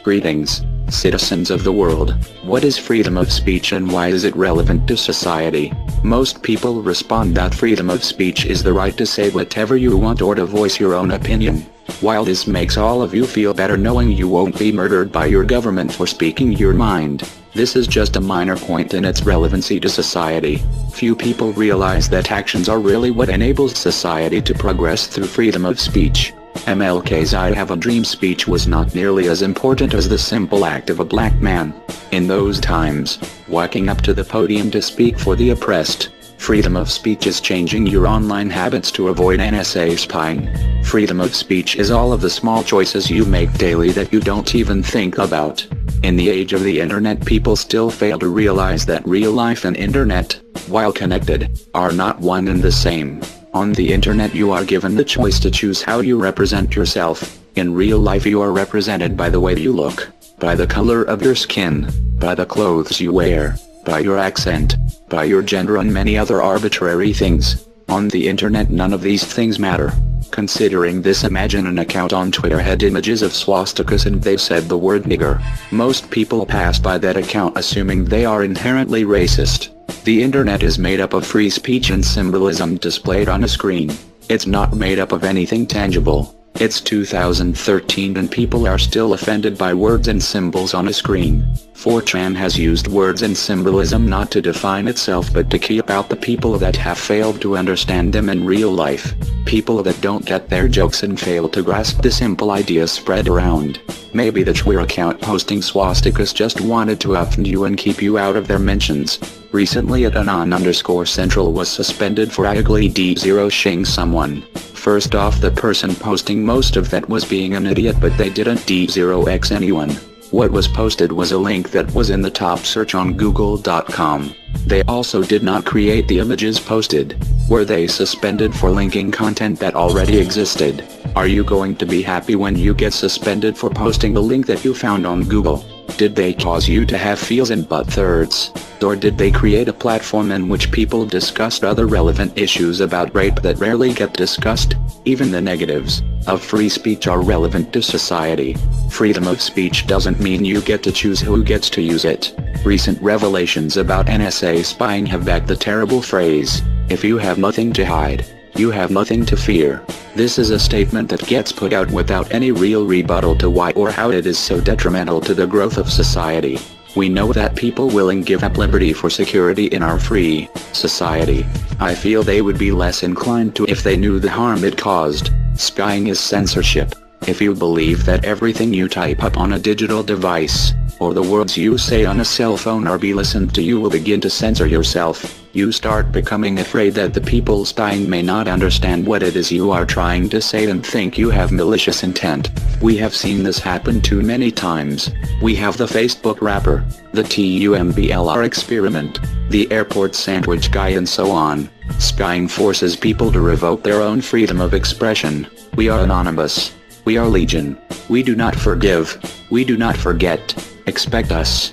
Greetings, citizens of the world. What is freedom of speech and why is it relevant to society? Most people respond that freedom of speech is the right to say whatever you want or to voice your own opinion. While this makes all of you feel better knowing you won't be murdered by your government for speaking your mind, this is just a minor point in its relevancy to society. Few people realize that actions are really what enables society to progress through freedom of speech. MLK's "I Have a Dream" speech was not nearly as important as the simple act of a black man. In those times, walking up to the podium to speak for the oppressed. Freedom of speech is changing your online habits to avoid NSA spying. Freedom of speech is all of the small choices you make daily that you don't even think about. In the age of the internet, people still fail to realize that real life and internet, while connected, are not one and the same. On the internet you are given the choice to choose how you represent yourself. In real life you are represented by the way you look, by the color of your skin, by the clothes you wear, by your accent, by your gender and many other arbitrary things. On the internet none of these things matter. Considering this, imagine an account on Twitter had images of swastikas and they said the word nigger. Most people pass by that account assuming they are inherently racist. The internet is made up of free speech and symbolism displayed on a screen. It's not made up of anything tangible. It's 2013 and people are still offended by words and symbols on a screen. 4chan has used words and symbolism not to define itself but to keep out the people that have failed to understand them in real life. People that don't get their jokes and fail to grasp the simple ideas spread around. Maybe the Twitter account posting swastikas just wanted to offend you and keep you out of their mentions. Recently @anon_central was suspended for ugly D0-shing someone. First off, the person posting most of that was being an idiot, but they didn't D0x anyone. What was posted was a link that was in the top search on google.com. They also did not create the images posted. Were they suspended for linking content that already existed? Are you going to be happy when you get suspended for posting the link that you found on Google? Did they cause you to have feels and butt thirds? Or did they create a platform in which people discussed other relevant issues about rape that rarely get discussed? Even the negatives of free speech are relevant to society. Freedom of speech doesn't mean you get to choose who gets to use it. Recent revelations about NSA spying have backed the terrible phrase, "If you have nothing to hide, you have nothing to fear." This is a statement that gets put out without any real rebuttal to why or how it is so detrimental to the growth of society. We know that people willing give up liberty for security in our free society. I feel they would be less inclined to if they knew the harm it caused. Spying is censorship. If you believe that everything you type up on a digital device, or the words you say on a cell phone are be listened to, you will begin to censor yourself. You start becoming afraid that the people spying may not understand what it is you are trying to say and think you have malicious intent. We have seen this happen too many times. We have the Facebook rapper, the TUMBLR experiment, the airport sandwich guy and so on. Spying forces people to revoke their own freedom of expression. We are anonymous. We are legion. We do not forgive. We do not forget. Expect us.